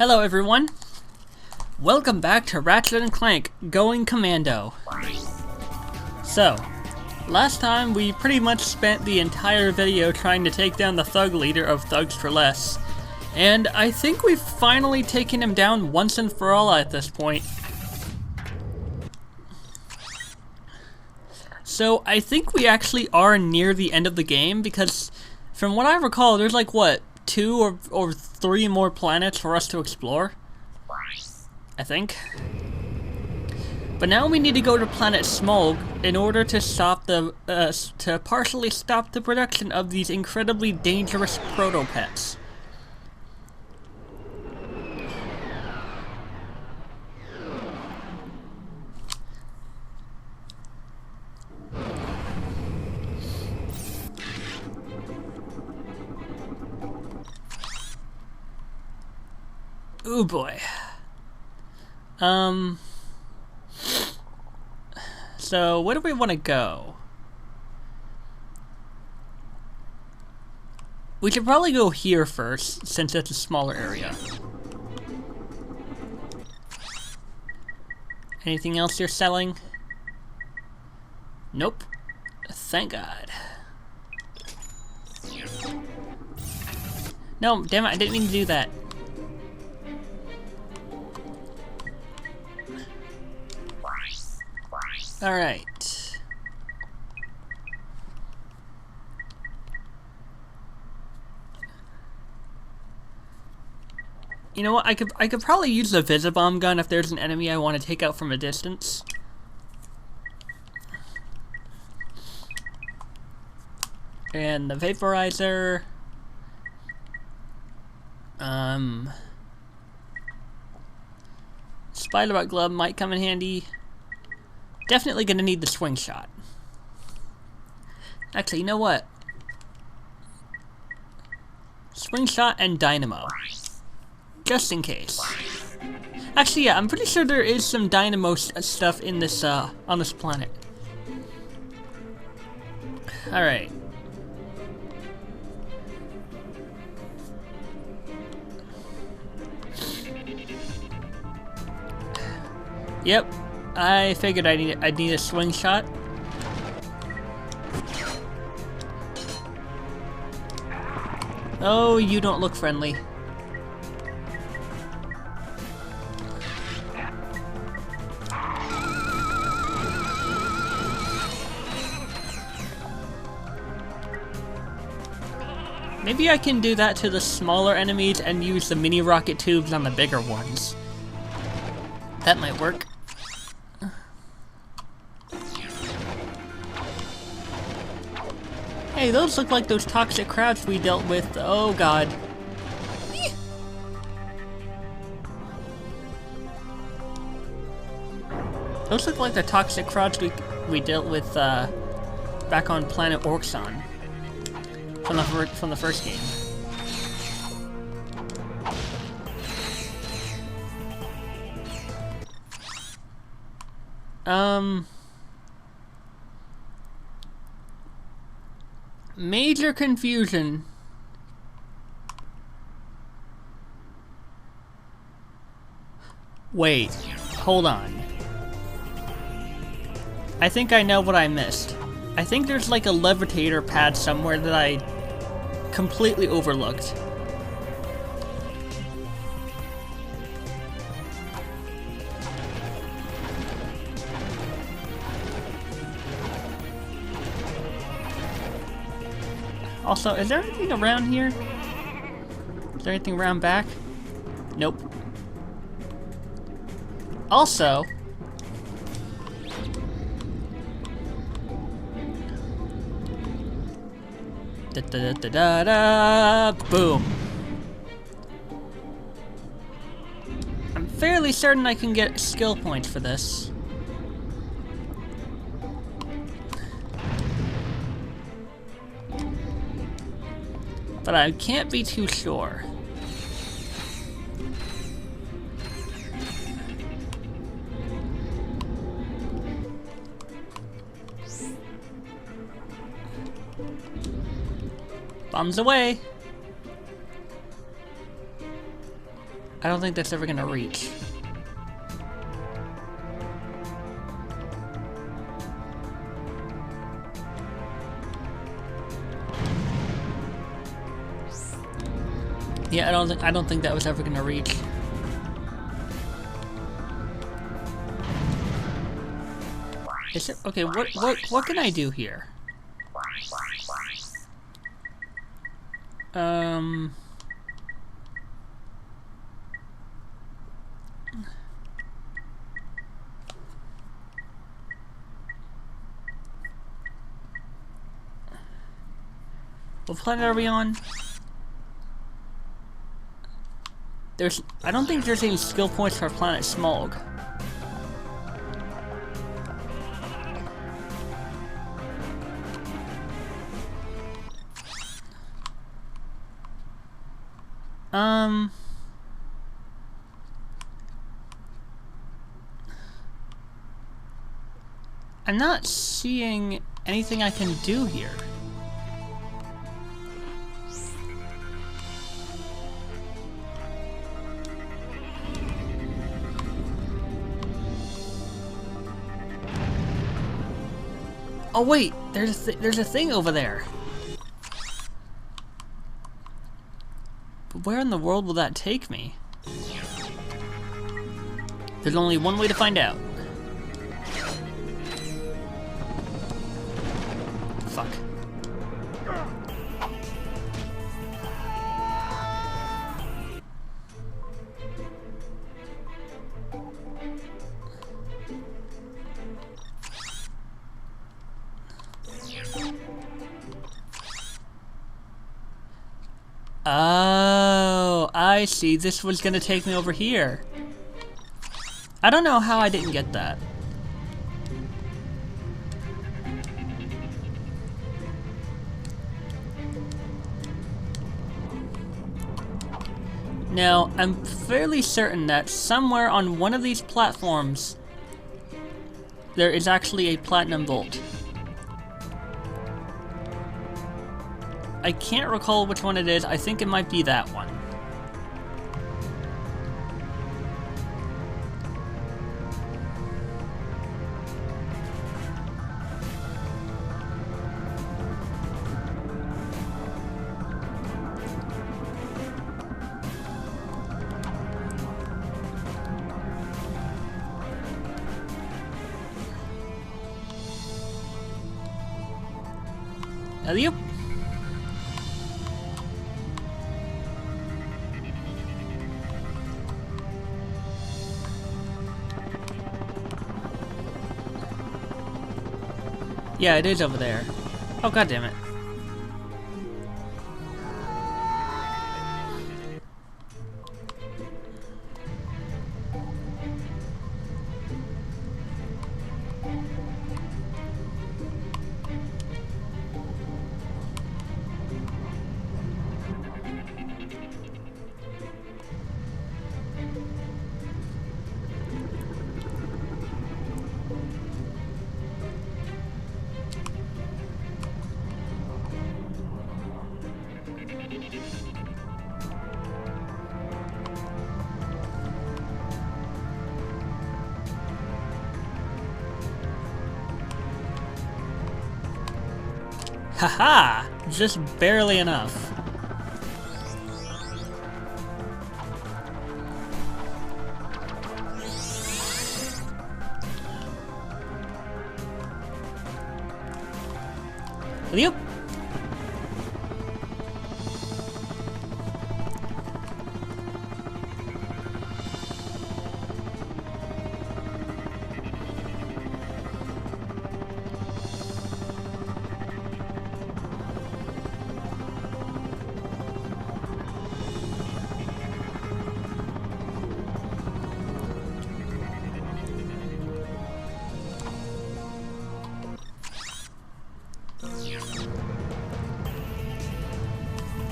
Hello everyone! Welcome back to Ratchet and Clank, Going Commando. So, last time we pretty much spent the entire video trying to take down the thug leader of Thugs for Less. And I think we've finally taken him down once and for all at this point. So I think we actually are near the end of the game because from what I recall there's like what, 2 or 3 more planets for us to explore? I think. But now we need to go to planet SMOLG in order to stop the to partially stop the production of these incredibly dangerous proto-pets. Ooh boy. So where do we want to go? We should probably go here first, since it's a smaller area. Anything else you're selling? Nope. Thank God. No, damn it, I didn't mean to do that. Alright. You know what, I could probably use the Visibomb gun if there's an enemy I want to take out from a distance. And the vaporizer. Spider-Bot glove might come in handy. Definitely gonna need the swing shot. Actually, you know what? Swing shot and dynamo. Just in case. Actually, yeah, I'm pretty sure there is some dynamo stuff in this, on this planet. Alright. Yep. I figured I'd need a swing shot. Oh, you don't look friendly. Maybe I can do that to the smaller enemies and use the mini rocket tubes on the bigger ones. That might work. Hey, those look like those toxic crabs we dealt with. Oh god. Those look like the toxic crabs we dealt with back on planet Orxon from the first game. Major confusion. Wait, hold on. I think I know what I missed. I think there's like a levitator pad somewhere that I completely overlooked. Also, is there anything around here? Is there anything around back? Nope. Also... Da-da-da-da-da! Boom! I'm fairly certain I can get skill points for this. But I can't be too sure. Bombs away! I don't think that's ever gonna reach. Yeah, I don't think that was ever gonna reach. Is it okay? What can I do here? What planet are we on? I don't think there's any skill points for planet SMOLG. I'm not seeing anything I can do here. Oh wait, there's a thing over there. But where in the world will that take me? There's only one way to find out. Fuck. Oh, I see. This was gonna take me over here. I don't know how I didn't get that. Now, I'm fairly certain that somewhere on one of these platforms there is actually a platinum bolt. I can't recall which one it is. I think it might be that one. Alley-oop. Yeah, it is over there. Oh, god damn it. Haha! Just barely enough. Yep.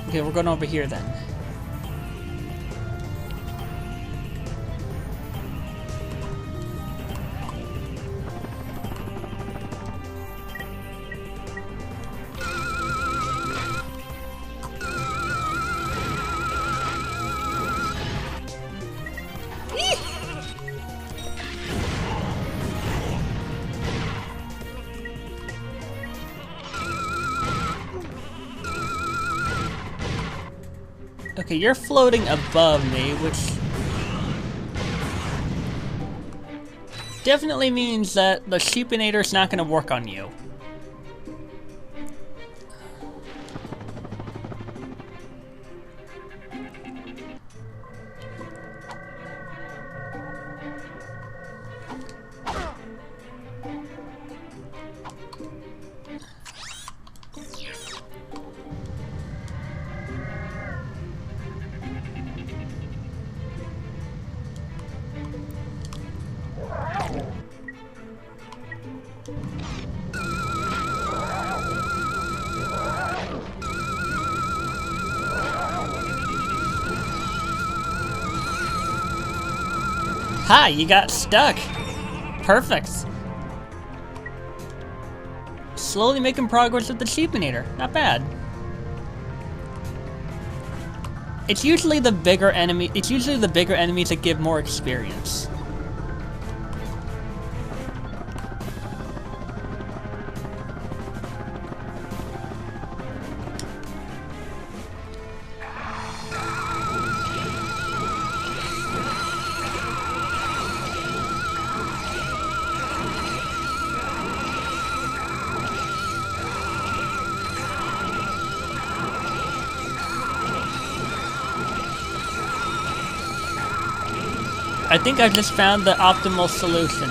Okay, we're going over here then. Okay, you're floating above me, which definitely means that the Sheepinator's not gonna work on you. Ha! You got stuck! Perfect! Slowly making progress with the Sheepinator. Not bad. It's usually the bigger enemies that give more experience. I think I just found the optimal solution.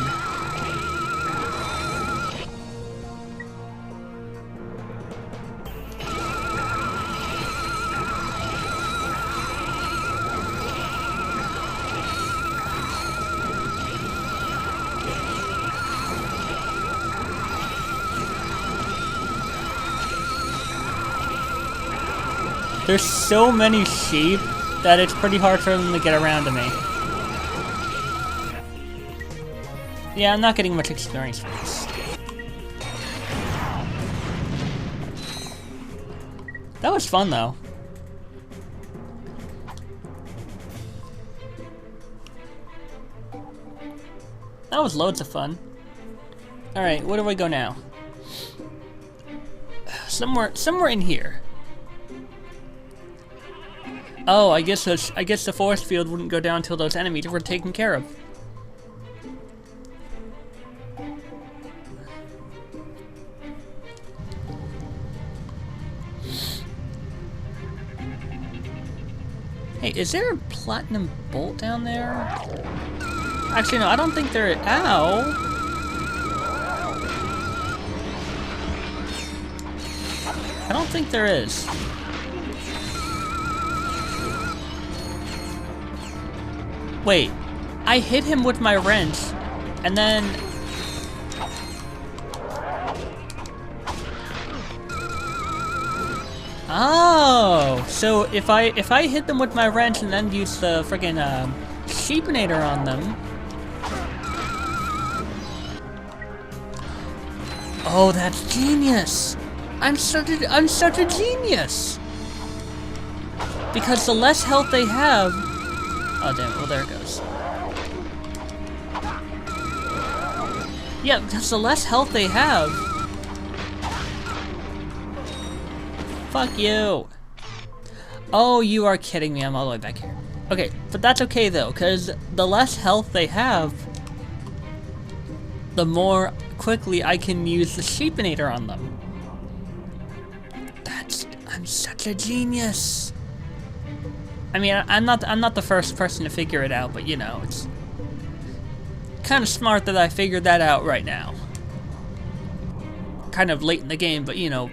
There's so many sheep that it's pretty hard for them to get around to me. Yeah, I'm not getting much experience for this. That was fun, though. That was loads of fun. Alright, where do I go now? Somewhere in here. Oh, I guess the force field wouldn't go down until those enemies were taken care of. Hey, is there a platinum bolt down there? Actually, no, I don't think there is. Ow! I don't think there is. Wait, I hit him with my wrench, and then... Oh, so if I hit them with my wrench and then use the friggin' Sheepinator on them. Oh, that's genius! I'm such a genius! Because the less health they have. Oh damn it! Well, there it goes. Yeah, because the less health they have. Fuck you! Oh, you are kidding me, I'm all the way back here. Okay, but that's okay though, because the less health they have, the more quickly I can use the Sheepinator on them. I'm such a genius! I mean, I'm not the first person to figure it out, but you know, it's kind of smart that I figured that out right now. Kind of late in the game, but you know,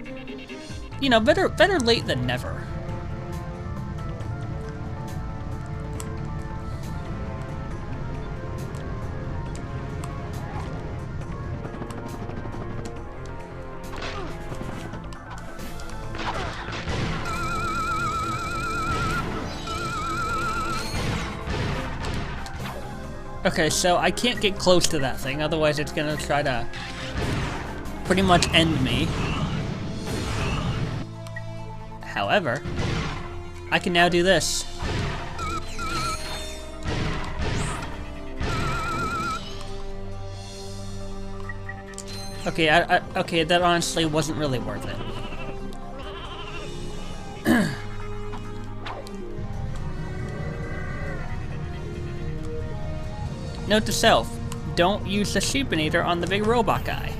better late than never. Okay, so I can't get close to that thing, otherwise it's gonna try to pretty much end me. However, I can now do this. Okay, okay, that honestly wasn't really worth it. Note to self, don't use the sheep eater on the big robot guy.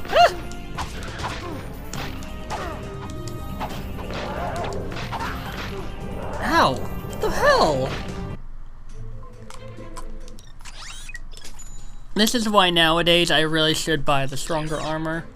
Ah! Ow! What the hell? This is why nowadays I really should buy the stronger armor.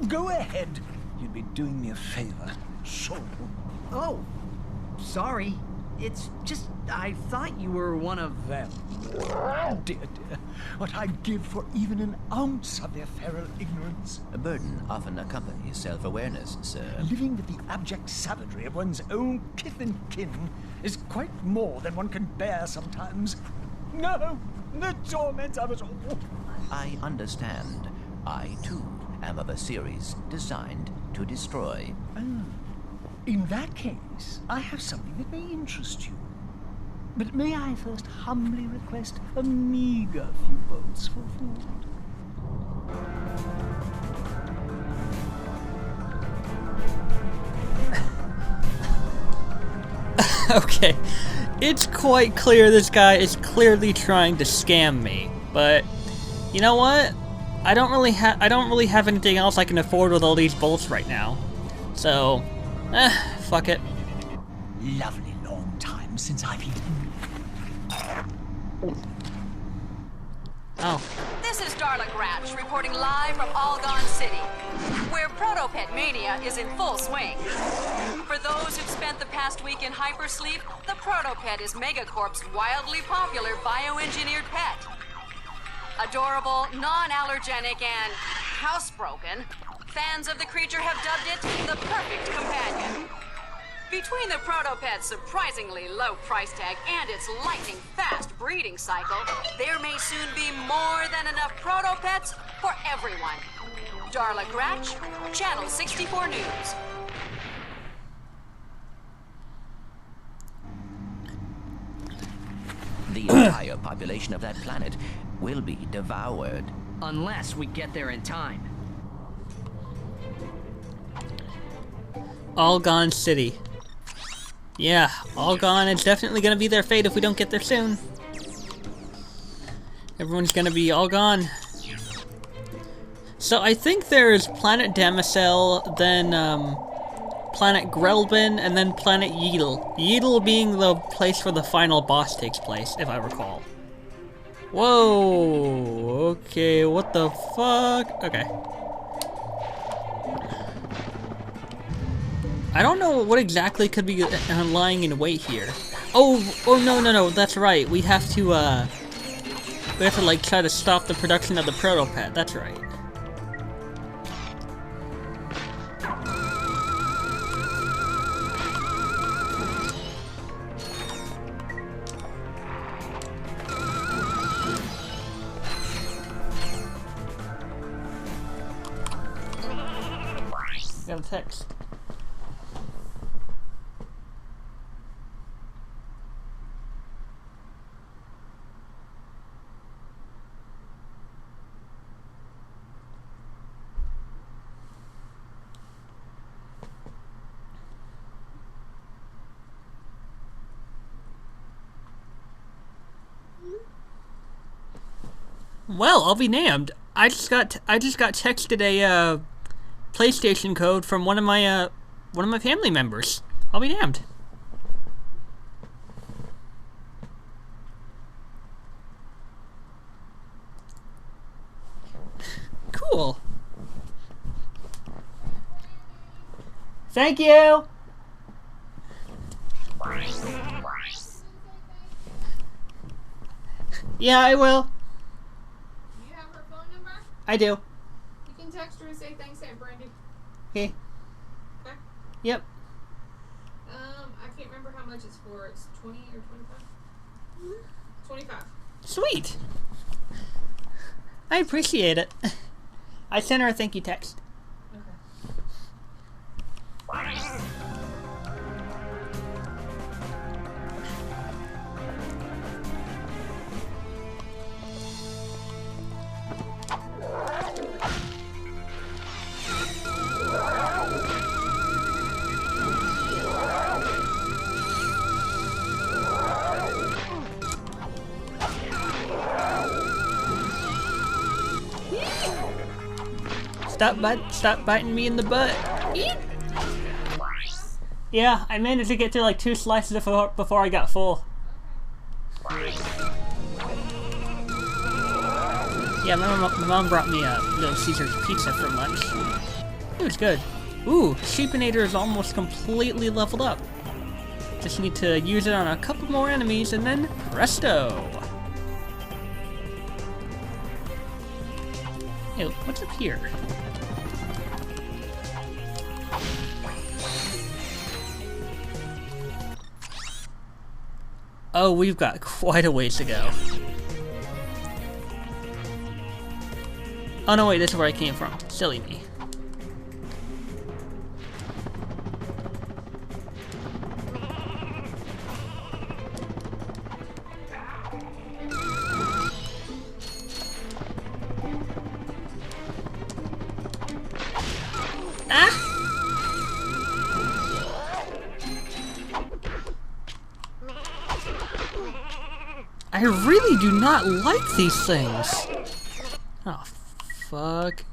Go ahead. You'd be doing me a favor. Sure. Oh, sorry. It's just, I thought you were one of them. Dear, dear, what I'd give for even an ounce of their feral ignorance. A burden often accompanies self-awareness, sir. Living with the abject savagery of one's own kith and kin is quite more than one can bear sometimes. No, the torment of it all. I understand. I, too, am of a series designed to destroy. In that case, I have something that may interest you. But may I first humbly request a meager few bolts for food? Okay, it's quite clear this guy is clearly trying to scam me, but you know what? I don't really have anything else I can afford with all these bolts right now. So, fuck it. Lovely long time since I've eaten. Oh. This is Ratchet reporting live from Algon City, where Protopet Mania is in full swing. For those who've spent the past week in hypersleep, the Protopet is Megacorp's wildly popular bioengineered pet. Adorable, non-allergenic, and housebroken, fans of the creature have dubbed it the perfect companion. Between the Protopet's surprisingly low price tag and its lightning-fast breeding cycle, there may soon be more than enough Protopets for everyone. Darla Gratch, Channel 64 News. The entire population of that planet will be devoured. Unless we get there in time. Algon City. Yeah, Algon is definitely gonna be their fate if we don't get there soon. Everyone's gonna be all gone. So I think there's Planet Damosel, then Planet Grelbin, and then Planet Yeedle. Yeedle being the place where the final boss takes place, if I recall. Whoa, okay, what the fuck? Okay. I don't know what exactly could be lying in wait here. Oh, no, that's right. We have to like try to stop the production of the Protopet. That's right. Got a text. Well, I'll be damned. I just got texted a PlayStation code from one of my family members. I'll be damned. Cool. Thank you. Yeah, I will. I do. You can text her and say thanks, Aunt Brandy. Okay. Okay? Yep. I can't remember how much it's for. It's 20 or 25? 25. Sweet. I appreciate it. I sent her a thank you text. Okay. Stop biting me in the butt. Eat. Yeah, I managed to get through like 2 slices before I got full. Yeah, my mom brought me a Little Caesar's pizza for lunch. It was good. Ooh, Sheepinator is almost completely leveled up. Just need to use it on a couple more enemies and then presto! Hey, what's up here? Oh, we've got quite a ways to go. Oh no, wait, this is where I came from. Silly me. Ah! I really do not like these things. Oh, fuck.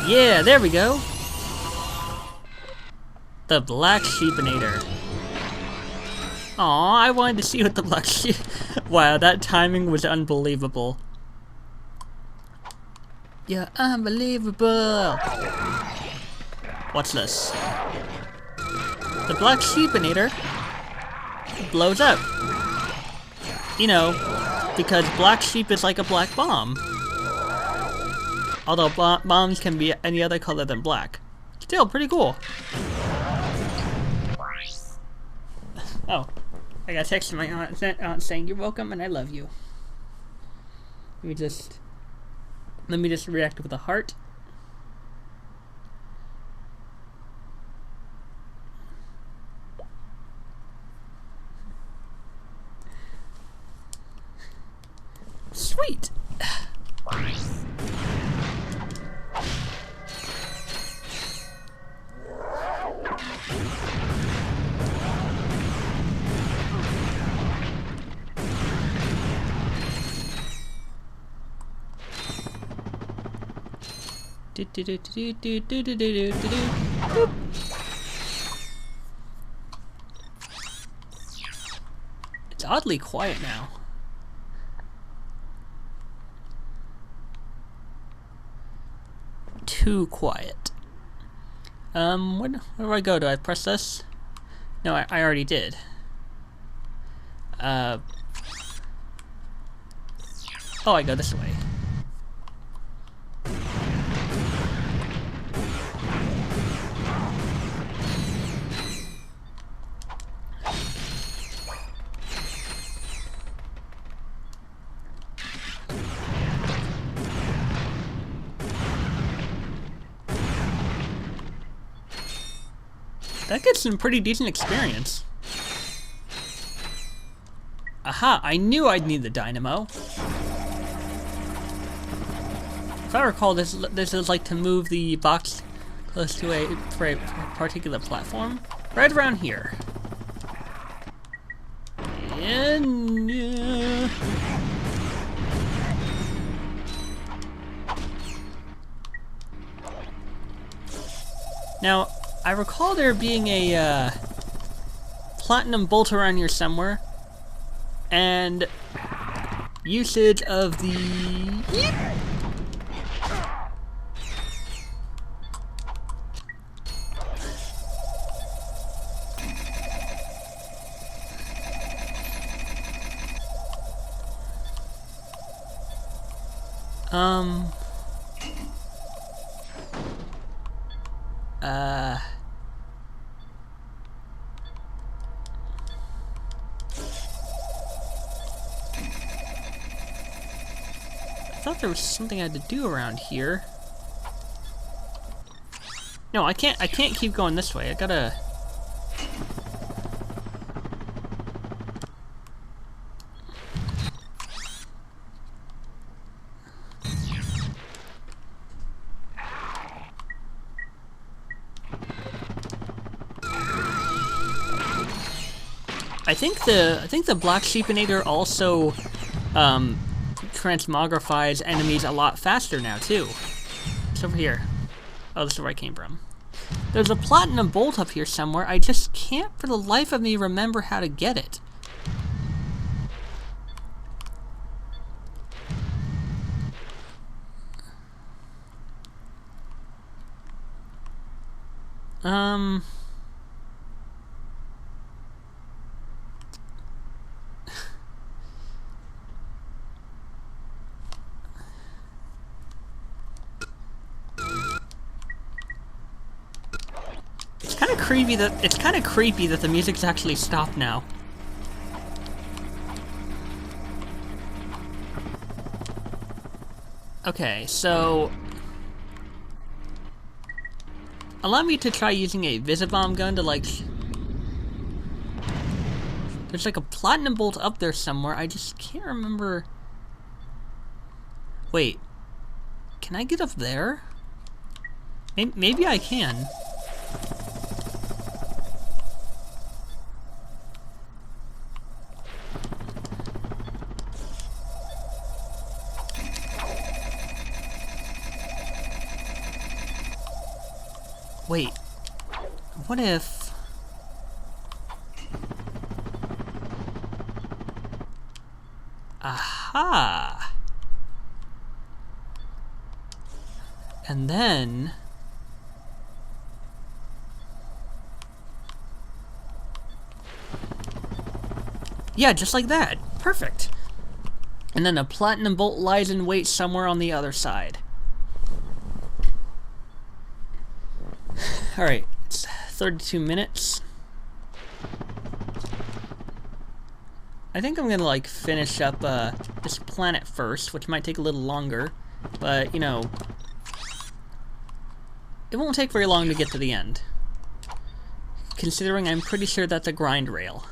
Yeah, there we go. The Black Sheepinator. Aw, I wanted to see what the Black Sheep... Wow, that timing was unbelievable. You're unbelievable. What's this? The Black Sheepinator blows up. You know, because black sheep is like a black bomb. Although bombs can be any other color than black. Still pretty cool. Oh, I got a text from my aunt saying you're welcome and I love you. Let me just react with a heart. Sweet. It's oddly quiet now. Too quiet. Where do I go? Do I press this? No, I already did. Oh, I go this way. That gets some pretty decent experience. Aha, I knew I'd need the dynamo. If I recall, this is like to move the box close to a particular platform. Right around here. And... Now, I recall there being a platinum bolt around here somewhere, and usage of the... I thought there was something I had to do around here. No, I can't keep going this way. I gotta... I think the Black Sheepinator also transmogrifies enemies a lot faster now too. It's over here. Oh, this is where I came from. There's a platinum bolt up here somewhere. I just can't for the life of me remember how to get it. It's kind of creepy that the music's actually stopped now. Okay, so allow me to try using a Visibomb gun to, like... There's like a platinum bolt up there somewhere, I just can't remember... Wait. Can I get up there? Maybe I can. Wait, what if... Aha! And then... Yeah, just like that. Perfect. And then a platinum bolt lies in wait somewhere on the other side. Alright, it's 32 minutes. I think I'm gonna, like, finish up, this planet first, which might take a little longer. But, you know, it won't take very long to get to the end. Considering I'm pretty sure that's a grind rail.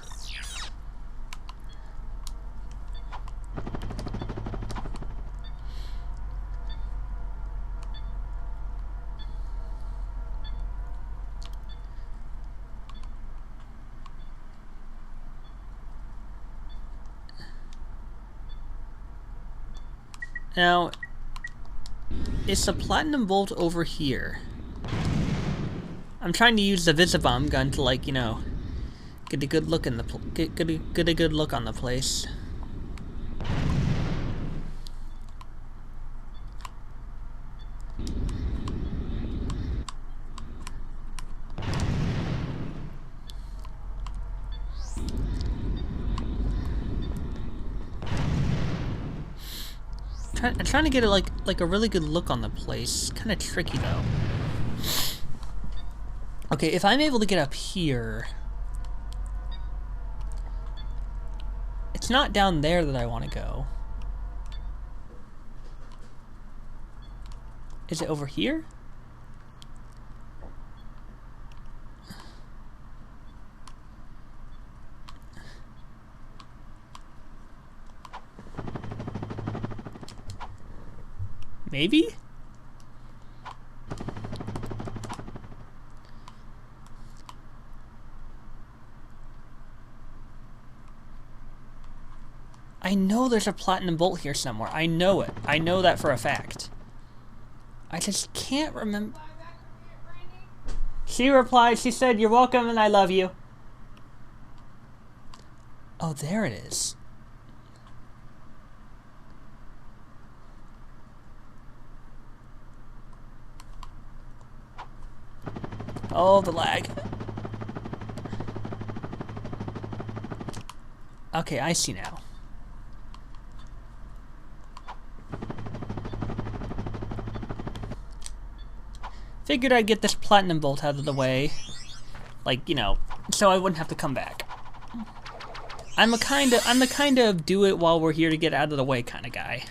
Now, is the platinum bolt over here? I'm trying to use the Visibomb gun to, like, you know, get a good look in the get a good look on the place. I'm trying to get a, like a really good look on the place. Kind of tricky though. Okay, if I'm able to get up here, it's not down there that I want to go. Is it over here? Maybe? I know there's a platinum bolt here somewhere. I know it. I know that for a fact. I just can't remember. She replied, she said, "You're welcome and I love you." Oh, there it is. Oh, the lag. Okay, I see now. Figured I'd get this platinum bolt out of the way. Like, you know, so I wouldn't have to come back. I'm the kind of do it while we're here to get out of the way kind of guy.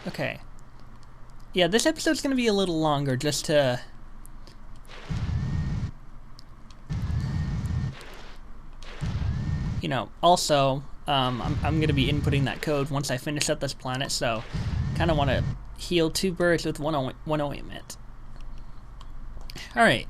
Okay. Yeah, this episode's gonna be a little longer just to... You know, also, I'm gonna be inputting that code once I finish up this planet, so kinda wanna heal two birds with one ointment. Alright.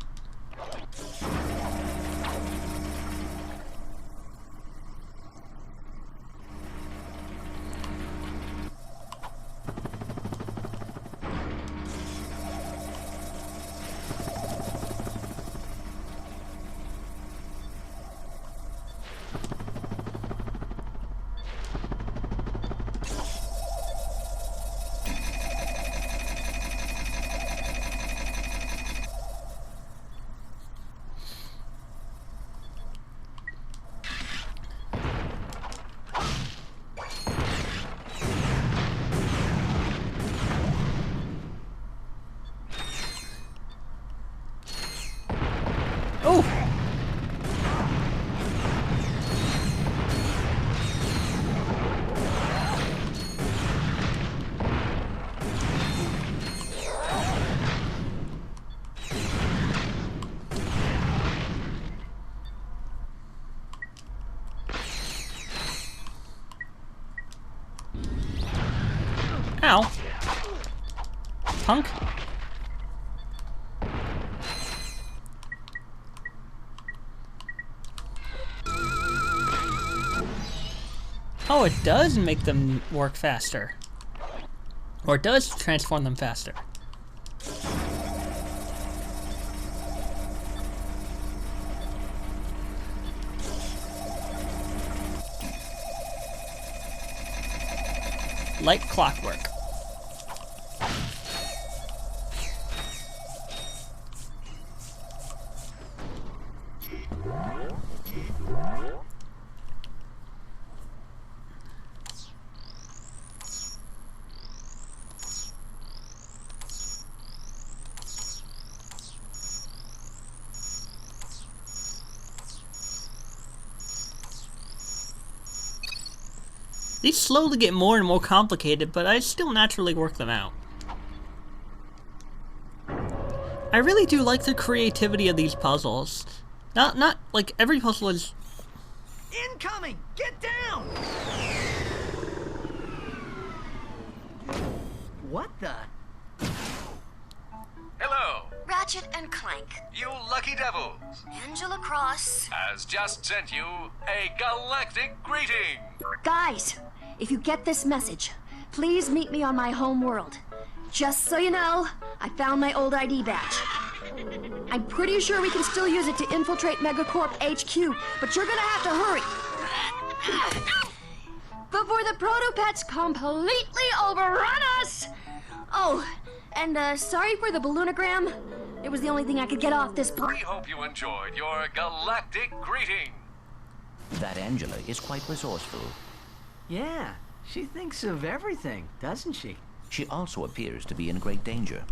Ow. Punk. Oh, it does make them work faster. Or it does transform them faster. Like clockwork. These slowly get more and more complicated, but I still naturally work them out. I really do like the creativity of these puzzles. Not like every puzzle is... Incoming! Get down! What the? Hello, Ratchet and Clank. you lucky devils. Angela Cross. Has just sent you a galactic greeting. Guys, if you get this message, please meet me on my home world. Just so you know, I found my old ID badge. I'm pretty sure we can still use it to infiltrate Megacorp HQ, but you're gonna have to hurry. Before the Protopets completely overrun us! Oh, and sorry for the balloonogram. It was the only thing I could get off this We hope you enjoyed your galactic greeting. That Angela is quite resourceful. Yeah, she thinks of everything, doesn't she? She also appears to be in great danger.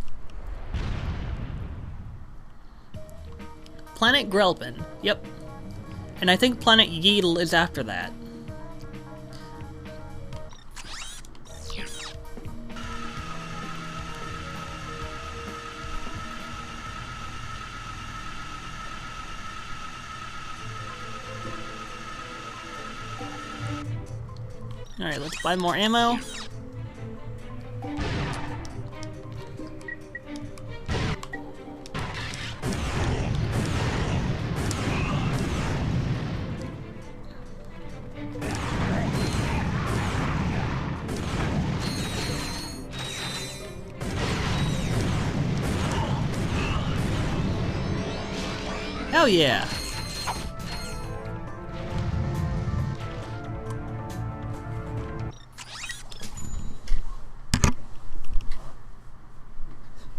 Planet Grelpin. Yep. And I think Planet Yeedle is after that. Alright, let's buy more ammo. Hell yeah!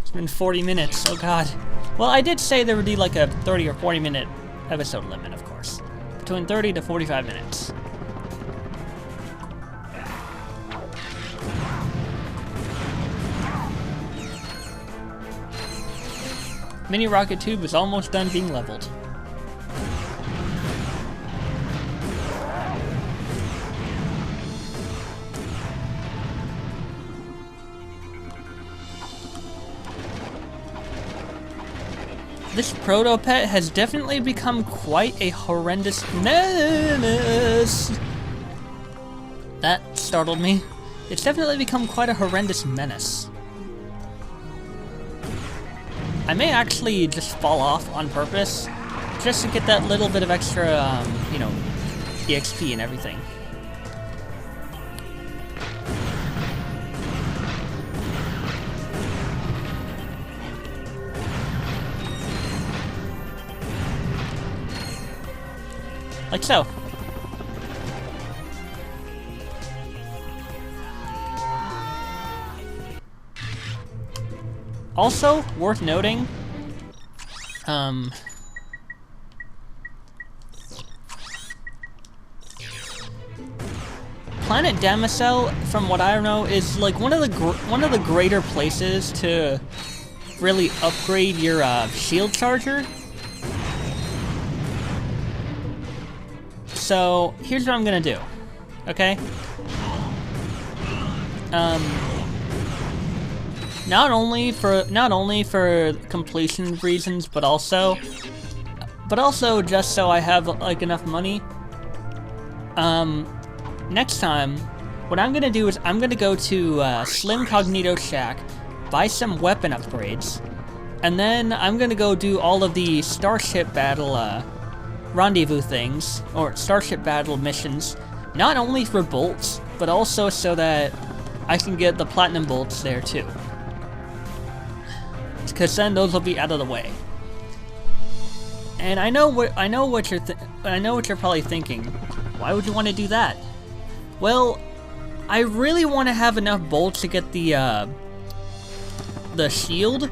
It's been 40 minutes, oh god. Well, I did say there would be like a 30 or 40 minute episode limit, of course. Between 30 to 45 minutes. Mini rocket tube is almost done being leveled. This Protopet has definitely become quite a horrendous menace. That startled me. It's definitely become quite a horrendous menace. I may actually just fall off on purpose, just to get that little bit of extra, you know, EXP and everything. Like so. Also, worth noting, Planet Damocel, from what I know, is like one of the greater places to really upgrade your shield charger. So here's what I'm gonna do, okay? Not only for completion reasons, but also just so I have like enough money. Next time, what I'm gonna do is I'm gonna go to Slim Cognito's shack, buy some weapon upgrades, and then I'm gonna go do all of the Starship Battle rendezvous things, or Starship Battle missions, not only for bolts, but also so that I can get the platinum bolts there too. Because then those will be out of the way. And I know what you're probably thinking. Why would you want to do that? Well, I really want to have enough bolts to get the shield,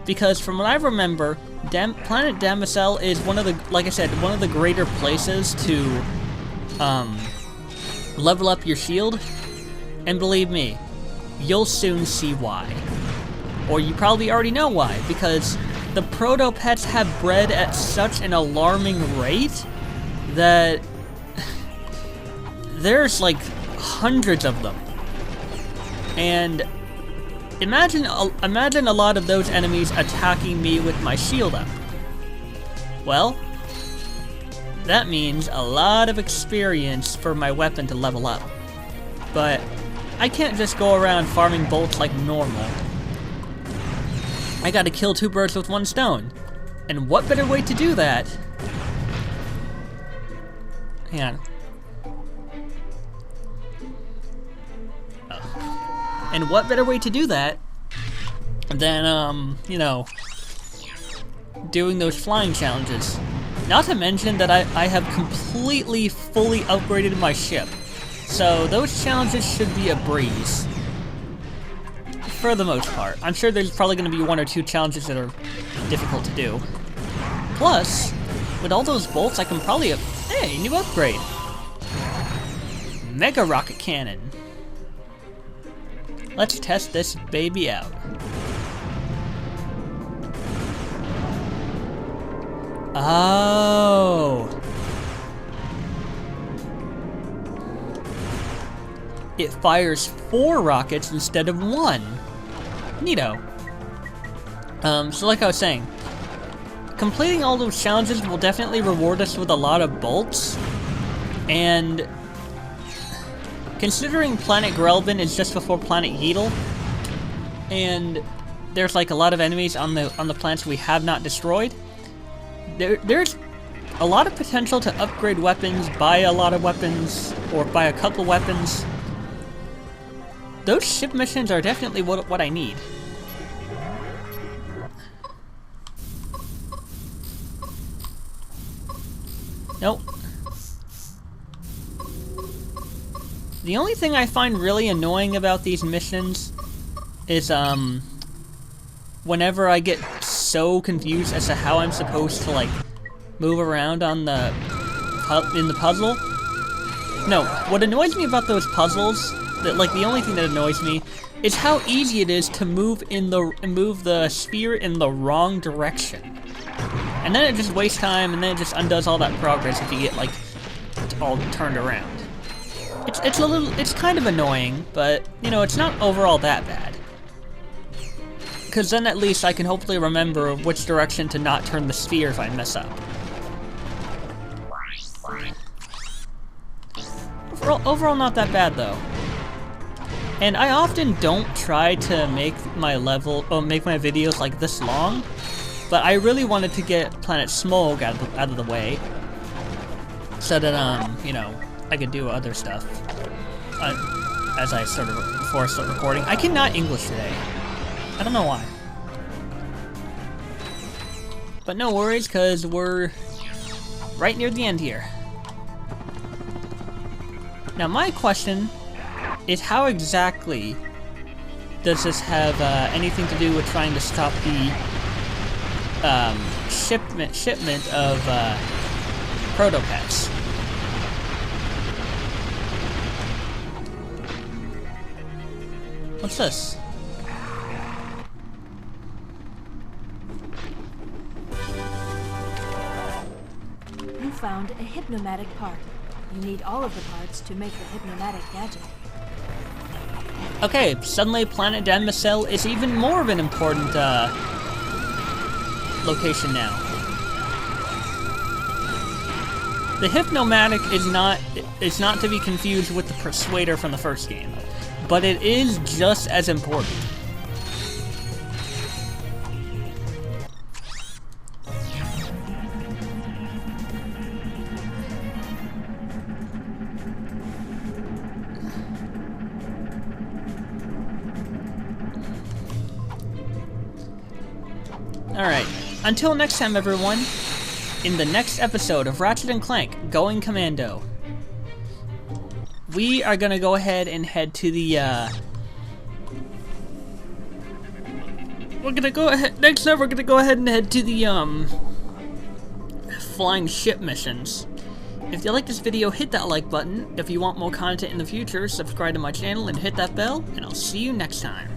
because from what I remember, Planet Damicel is one of the, like I said, one of the greater places to level up your shield. And believe me, you'll soon see why. Or you probably already know why, because the proto-pets have bred at such an alarming rate that there's like hundreds of them. And imagine a lot of those enemies attacking me with my shield up. Well, that means a lot of experience for my weapon to level up. But I can't just go around farming bolts like normal. I gotta kill 2 birds with 1 stone. And what better way to do that? Hang on. Oh. And what better way to do that than, you know, doing those flying challenges. Not to mention that I have completely, fully upgraded my ship. So those challenges should be a breeze. For the most part. I'm sure there's probably going to be 1 or 2 challenges that are difficult to do. Plus, with all those bolts, I can probably... Hey, new upgrade! Mega Rocket Cannon. Let's test this baby out. Oh! It fires 4 rockets instead of 1. Neato. So like I was saying, completing all those challenges will definitely reward us with a lot of bolts, and considering Planet Grelvin is just before Planet Yeatle, and there's like a lot of enemies on the planets we have not destroyed, there's a lot of potential to upgrade weapons, buy a lot of weapons, or buy a couple weapons. Those ship missions are definitely what I need. Nope. The only thing I find really annoying about these missions is, whenever I get so confused as to how I'm supposed to, like, move around on in the puzzle. No, what annoys me about those puzzles, the only thing that annoys me is how easy it is to move the sphere in the wrong direction. And then it just wastes time, and then it just undoes all that progress if you get, like, all turned around. It's kind of annoying, but, you know, it's not overall that bad. Because then at least I can hopefully remember which direction to not turn the sphere if I mess up. Overall not that bad, though. And I often don't try to make my videos like this long, but I really wanted to get Planet SMOLG out of the way, so that you know, I could do other stuff before I start recording. I cannot English today. I don't know why. But no worries, cause we're right near the end here. Now my question is, how exactly does this have anything to do with trying to stop the shipment of proto-pets? What's this? You found a hypnomatic part. You need all of the parts to make the hypnomatic gadget. Okay, suddenly Planet Damicel is even more of an important location now. The Hypnomatic is not to be confused with the Persuader from the first game, but it is just as important. Alright, until next time everyone, in the next episode of Ratchet and Clank, Going Commando, we are gonna go ahead and head to the, next time we're gonna go ahead and head to the, flying ship missions. If you like this video, hit that like button. If you want more content in the future, subscribe to my channel and hit that bell, and I'll see you next time.